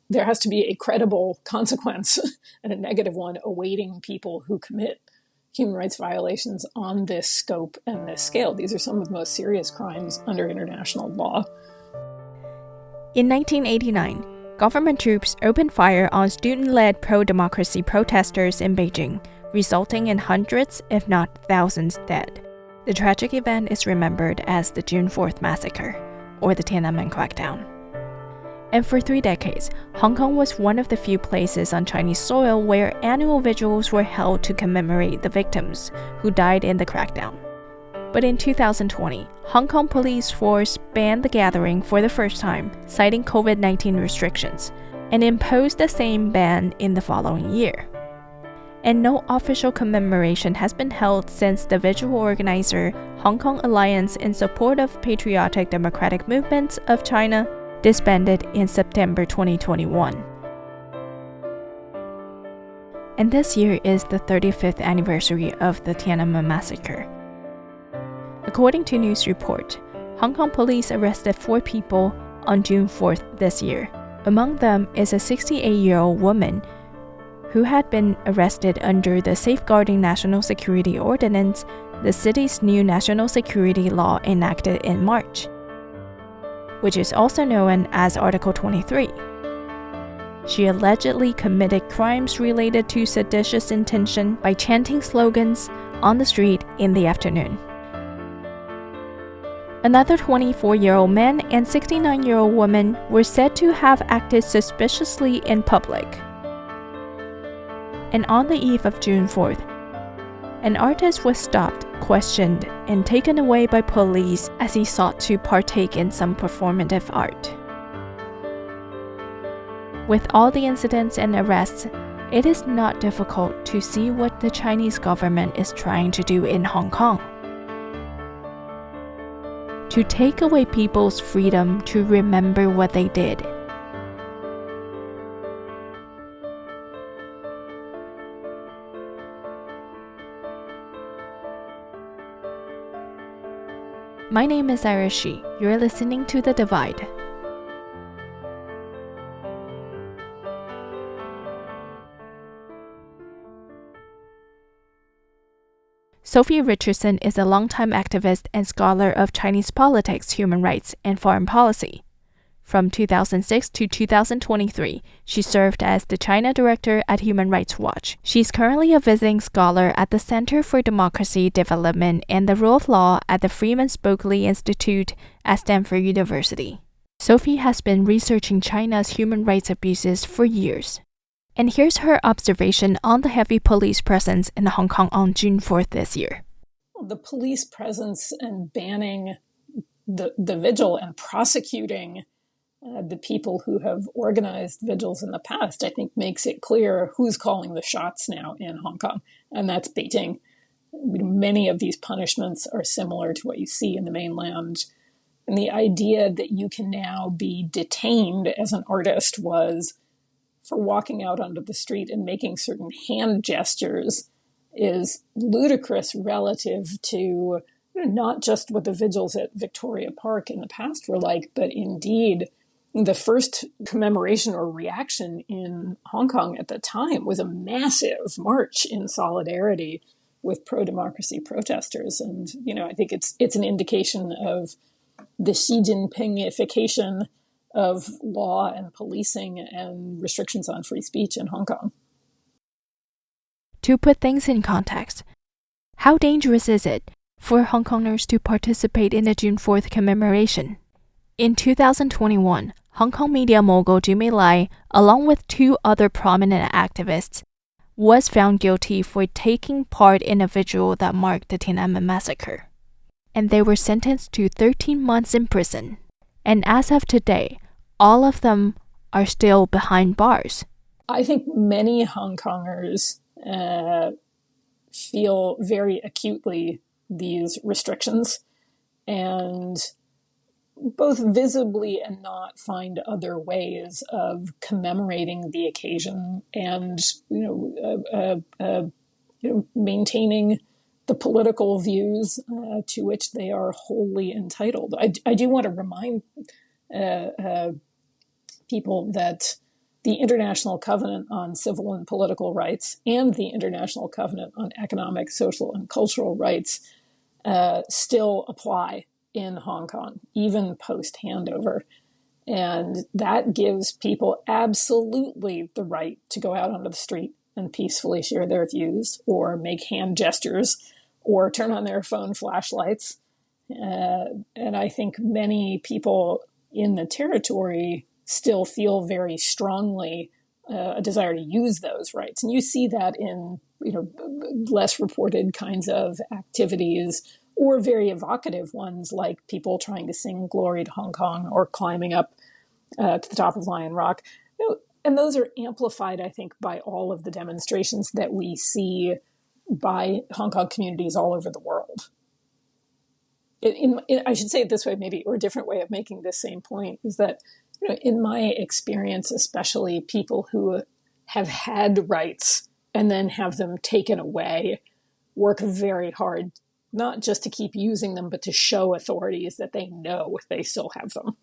there has to be a credible consequence and a negative one awaiting people who commit human rights violations on this scope and this scale. These are some of the most serious crimes under international law. In 1989, government troops opened fire on student-led pro-democracy protesters in Beijing, resulting in hundreds, if not thousands, dead. The tragic event is remembered as the June 4th massacre, or the Tiananmen crackdown. And for 3 decades, Hong Kong was one of the few places on Chinese soil where annual vigils were held to commemorate the victims who died in the crackdown. But in 2020, Hong Kong police force banned the gathering for the first time, citing COVID-19 restrictions, and imposed the same ban in the following year. And no official commemoration has been held since the vigil organizer, Hong Kong Alliance in Support of Patriotic Democratic Movements of China, disbanded in September 2021. And this year is the 35th anniversary of the Tiananmen Massacre. According to news report, Hong Kong police arrested 4 people on June 4th this year. Among them is a 68-year-old woman who had been arrested under the Safeguarding National Security Ordinance, the city's new national security law enacted in March, which is also known as Article 23. She allegedly committed crimes related to seditious intention by chanting slogans on the street in the afternoon. Another 24-year-old man and 69-year-old woman were said to have acted suspiciously in public. And on the eve of June 4th, an artist was stopped, questioned, and taken away by police as he sought to partake in some performative art. With all the incidents and arrests, it is not difficult to see what the Chinese government is trying to do in Hong Kong. To take away people's freedom to remember what they did. My name is Iris Shi. You're listening to The Divide. Sophie Richardson is a longtime activist and scholar of Chinese politics, human rights, and foreign policy. From 2006 to 2023, she served as the China director at Human Rights Watch. She's currently a visiting scholar at the Center for Democracy Development and the Rule of Law at the Freeman Spogli Institute at Stanford University. Sophie has been researching China's human rights abuses for years. And here's her observation on the heavy police presence in Hong Kong on June 4th this year. The police presence and banning the vigil and prosecuting the people who have organized vigils in the past, I think makes it clear who's calling the shots now in Hong Kong, and that's Beijing. Many of these punishments are similar to what you see in the mainland. And the idea that you can now be detained as an artist was for walking out onto the street and making certain hand gestures is ludicrous relative to not just what the vigils at Victoria Park in the past were like, but indeed the first commemoration or reaction in Hong Kong at the time was a massive march in solidarity with pro-democracy protesters. And, I think it's an indication of the Xi Jinpingification of law and policing and restrictions on free speech in Hong Kong. To put things in context, how dangerous is it for Hong Kongers to participate in the June 4th commemoration? In 2021, Hong Kong media mogul Jimmy Lai, along with 2 other prominent activists, was found guilty for taking part in a vigil that marked the Tiananmen Massacre. And they were sentenced to 13 months in prison. And as of today, all of them are still behind bars. I think many Hong Kongers feel very acutely these restrictions and both visibly and not find other ways of commemorating the occasion and maintaining the political views to which they are wholly entitled. I do want to remind people that the International Covenant on Civil and Political Rights and the International Covenant on Economic, Social, and Cultural Rights still apply in Hong Kong, even post-handover. And that gives people absolutely the right to go out onto the street and peacefully share their views or make hand gestures or turn on their phone flashlights. And I think many people in the territory still feel very strongly a desire to use those rights. And you see that in, less reported kinds of activities or very evocative ones like people trying to sing Glory to Hong Kong or climbing up to the top of Lion Rock. And those are amplified, I think, by all of the demonstrations that we see by Hong Kong communities all over the world. I should say it this way, maybe, or a different way of making this same point is that, in my experience, especially people who have had rights and then have them taken away work very hard, not just to keep using them, but to show authorities that they know they still have them.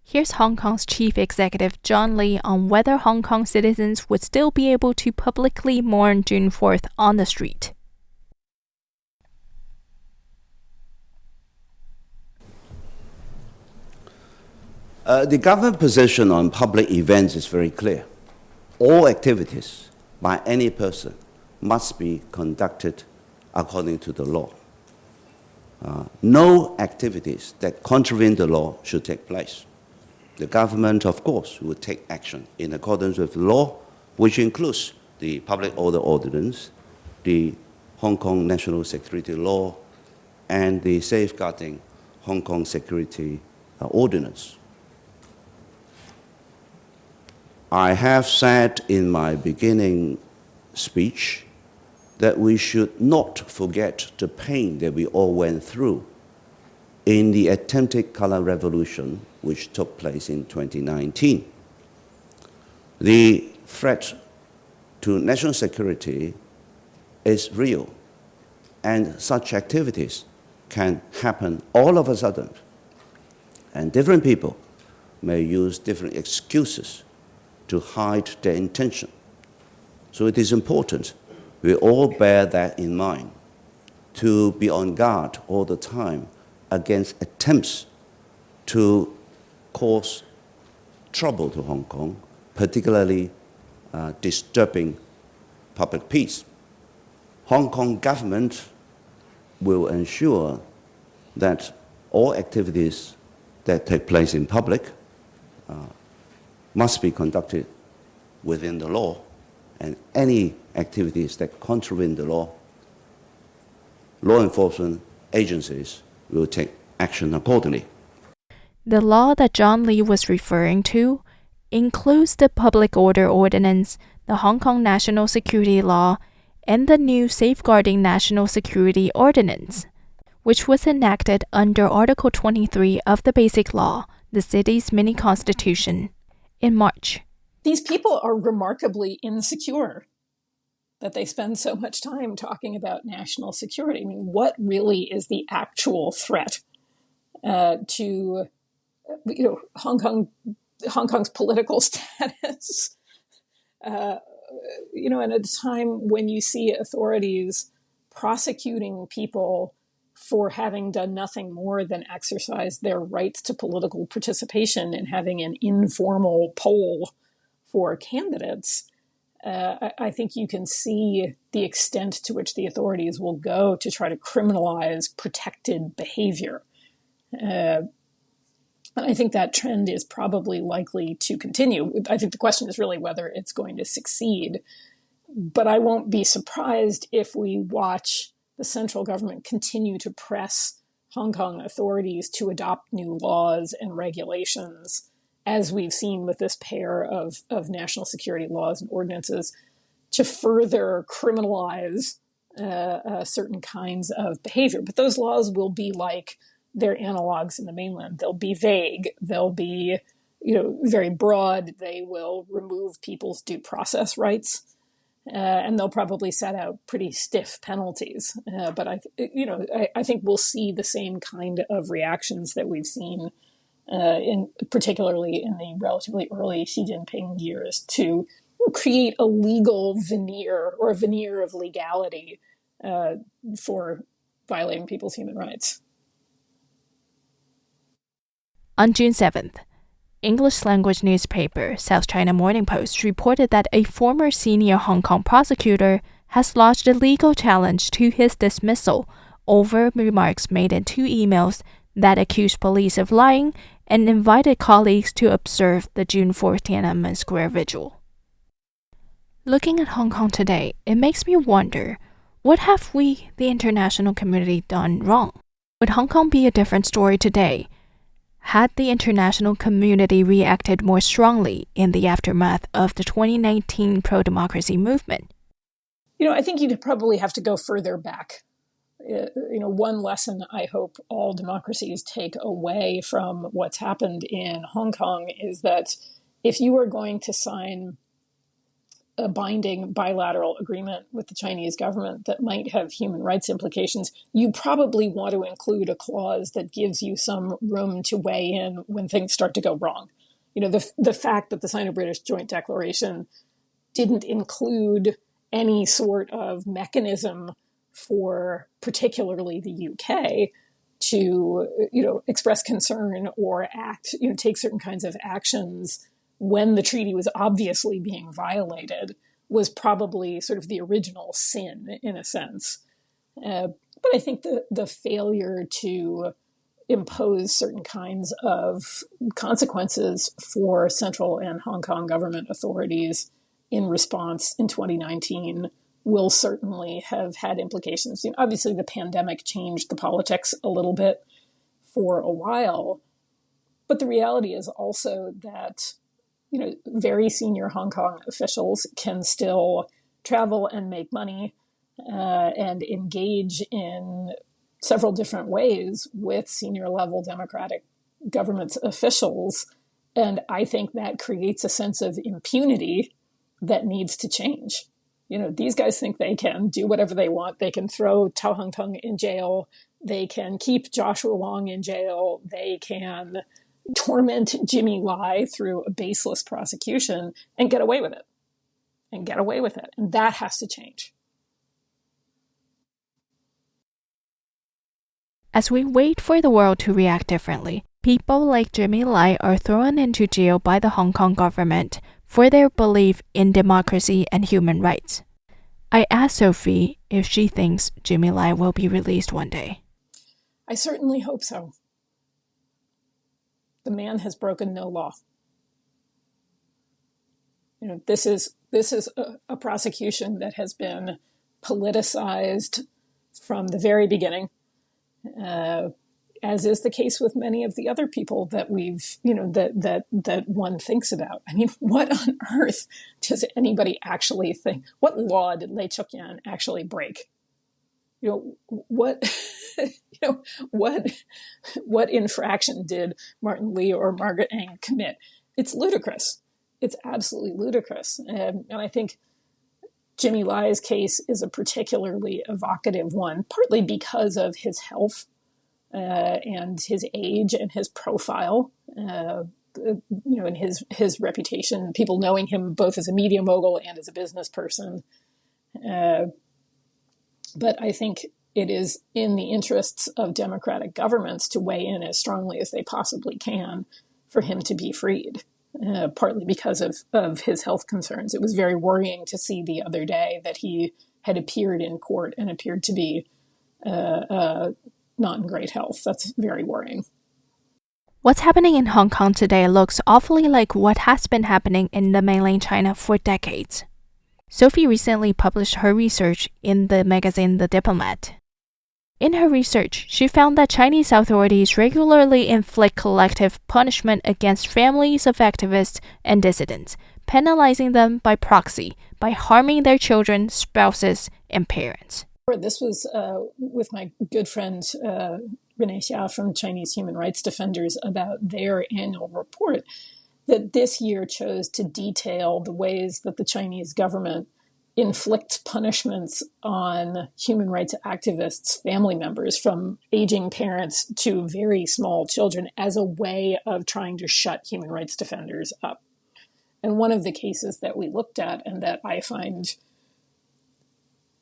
Here's Hong Kong's Chief Executive John Lee on whether Hong Kong citizens would still be able to publicly mourn June 4th on the street. The government position on public events is very clear. All activities by any person must be conducted according to the law. No activities that contravene the law should take place. The government, of course, will take action in accordance with the law, which includes the Public Order Ordinance, the Hong Kong National Security Law, and the Safeguarding Hong Kong Security Ordinance. I have said in my beginning speech that we should not forget the pain that we all went through in the attempted color revolution which took place in 2019. The threat to national security is real, and such activities can happen all of a sudden, and different people may use different excuses to hide their intention. So it is important we all bear that in mind, to be on guard all the time against attempts to cause trouble to Hong Kong, particularly disturbing public peace. Hong Kong government will ensure that all activities that take place in public must be conducted within the law, and any activities that contravene the law enforcement agencies will take action accordingly. The law that John Lee was referring to includes the Public Order Ordinance, the Hong Kong National Security Law, and the new Safeguarding National Security Ordinance, which was enacted under Article 23 of the Basic Law, the city's mini-constitution, in March. These people are remarkably insecure that they spend so much time talking about national security. I mean, what really is the actual threat to Hong Kong's political status? And at a time when you see authorities prosecuting people for having done nothing more than exercise their rights to political participation and having an informal poll for candidates, I think you can see the extent to which the authorities will go to try to criminalize protected behavior. And I think that trend is probably likely to continue. I think the question is really whether it's going to succeed. But I won't be surprised if we watch the central government continue to press Hong Kong authorities to adopt new laws and regulations, as we've seen with this pair of national security laws and ordinances, to further criminalize certain kinds of behavior. But those laws will be like their analogs in the mainland. They'll be vague. They'll be, very broad. They will remove people's due process rights. And they'll probably set out pretty stiff penalties. But I think we'll see the same kind of reactions that we've seen particularly in the relatively early Xi Jinping years, to create a legal veneer or a veneer of legality for violating people's human rights. On June 7th, English-language newspaper South China Morning Post reported that a former senior Hong Kong prosecutor has lodged a legal challenge to his dismissal over remarks made in 2 emails that accused police of lying and invited colleagues to observe the June 4th Tiananmen Square vigil. Looking at Hong Kong today, it makes me wonder, what have we, the international community, done wrong? Would Hong Kong be a different story today had the international community reacted more strongly in the aftermath of the 2019 pro-democracy movement? I think you'd probably have to go further back. One lesson I hope all democracies take away from what's happened in Hong Kong is that if you are going to sign a binding bilateral agreement with the Chinese government that might have human rights implications, you probably want to include a clause that gives you some room to weigh in when things start to go wrong. The fact that the Sino-British Joint Declaration didn't include any sort of mechanism for particularly the UK to, express concern or act, take certain kinds of actions when the treaty was obviously being violated, was probably sort of the original sin in a sense. But I think the failure to impose certain kinds of consequences for central and Hong Kong government authorities in response in 2019 will certainly have had implications. Obviously, the pandemic changed the politics a little bit for a while, but the reality is also that very senior Hong Kong officials can still travel and make money and engage in several different ways with senior level democratic government officials. And I think that creates a sense of impunity that needs to change. These guys think they can do whatever they want. They can throw Tao Hang-tung in jail. They can keep Joshua Wong in jail. They can torment Jimmy Lai through a baseless prosecution and get away with it. And that has to change. As we wait for the world to react differently, people like Jimmy Lai are thrown into jail by the Hong Kong government for their belief in democracy and human rights. I asked Sophie if she thinks Jimmy Lai will be released one day. I certainly hope so. The man has broken no law. This is a prosecution that has been politicized from the very beginning, as is the case with many of the other people that we've, that one thinks about. I mean, what on earth does anybody actually think? What law did Lei Chuk-yan actually break? What infraction did Martin Lee or Margaret Ng commit? It's ludicrous. It's absolutely ludicrous. And I think Jimmy Lai's case is a particularly evocative one, partly because of his health and his age and his profile, and his reputation, people knowing him both as a media mogul and as a business person. But I think it is in the interests of democratic governments to weigh in as strongly as they possibly can for him to be freed, partly because of his health concerns. It was very worrying to see the other day that he had appeared in court and appeared to be not in great health. That's very worrying. What's happening in Hong Kong today looks awfully like what has been happening in the mainland China for decades. Sophie recently published her research in the magazine The Diplomat. In her research, she found that Chinese authorities regularly inflict collective punishment against families of activists and dissidents, penalizing them by proxy by harming their children, spouses, and parents. This was with my good friend Renee Xia from Chinese Human Rights Defenders about their annual report that this year chose to detail the ways that the Chinese government inflicts punishments on human rights activists' family members, from aging parents to very small children, as a way of trying to shut human rights defenders up. And one of the cases that we looked at, and that I find,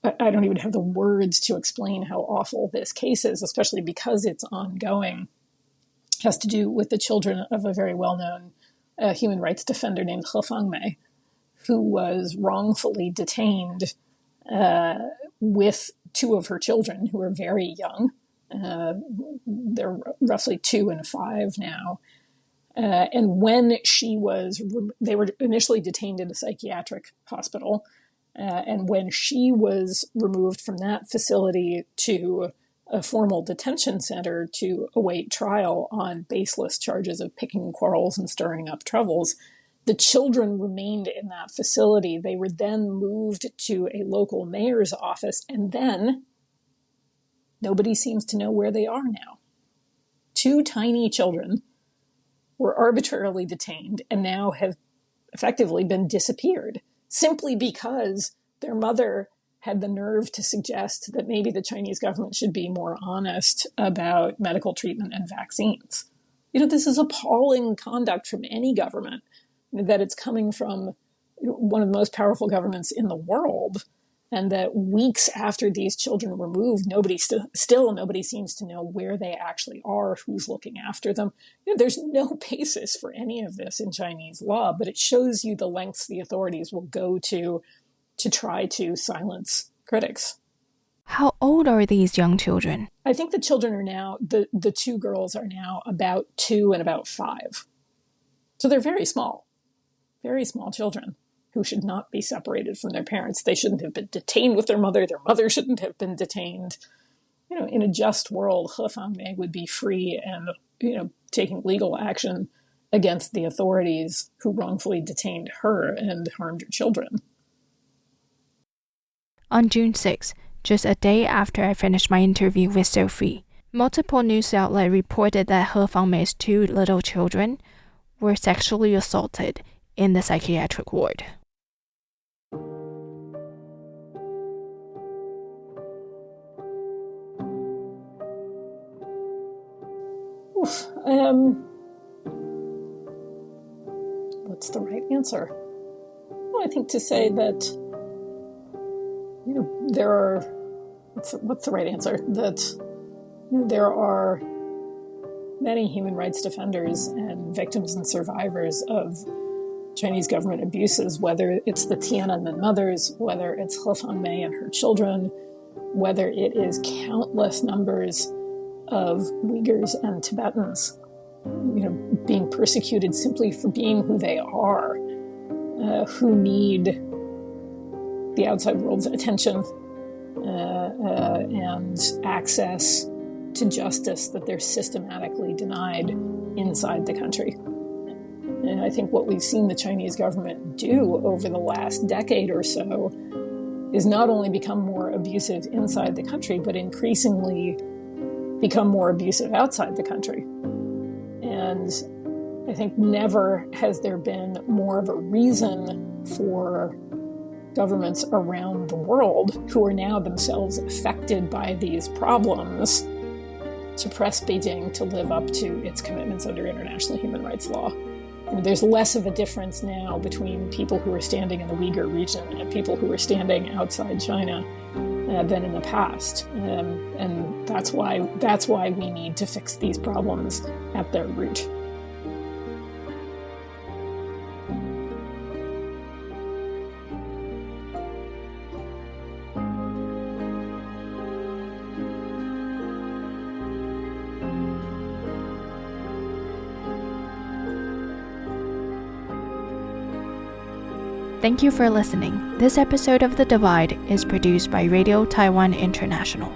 I don't even have the words to explain how awful this case is, especially because it's ongoing, has to do with the children of a very well-known human rights defender named He Fangmei, who was wrongfully detained with two of her children who are very young. They're roughly 2 and 5 now. And when they were initially detained in a psychiatric hospital. And when she was removed from that facility to a formal detention center to await trial on baseless charges of picking quarrels and stirring up troubles, the children remained in that facility. They were then moved to a local mayor's office, and then nobody seems to know where they are now. 2 tiny children were arbitrarily detained and now have effectively been disappeared, simply because their mother had the nerve to suggest that maybe the Chinese government should be more honest about medical treatment and vaccines. This is appalling conduct from any government, that it's coming from one of the most powerful governments in the world, and that weeks after these children were moved, nobody seems to know where they actually are, who's looking after them. There's no basis for any of this in Chinese law, but it shows you the lengths the authorities will go to try to silence critics. How old are these young children? I think the children are now, the 2 girls are now about 2 and about 5. So they're very small children who should not be separated from their parents. They shouldn't have been detained with their mother shouldn't have been detained. In a just world, He Fangmei would be free and, taking legal action against the authorities who wrongfully detained her and harmed her children. On June 6, just a day after I finished my interview with Sophie, multiple news outlets reported that He Fangmei's 2 little children were sexually assaulted in the psychiatric ward. What's the right answer? Well, I think to say that there are, what's the right answer? That there are many human rights defenders and victims and survivors of Chinese government abuses, whether it's the Tiananmen mothers, whether it's He Fangmei and her children, whether it is countless numbers of Uyghurs and Tibetans, being persecuted simply for being who they are, who need the outside world's attention and access to justice that they're systematically denied inside the country. And I think what we've seen the Chinese government do over the last decade or so is not only become more abusive inside the country, but increasingly become more abusive outside the country. And I think never has there been more of a reason for governments around the world, who are now themselves affected by these problems, to press Beijing to live up to its commitments under international human rights law. There's less of a difference now between people who are standing in the Uyghur region and people who are standing outside China than in the past. And that's why we need to fix these problems at their root. Thank you for listening. This episode of The Divide is produced by Radio Taiwan International.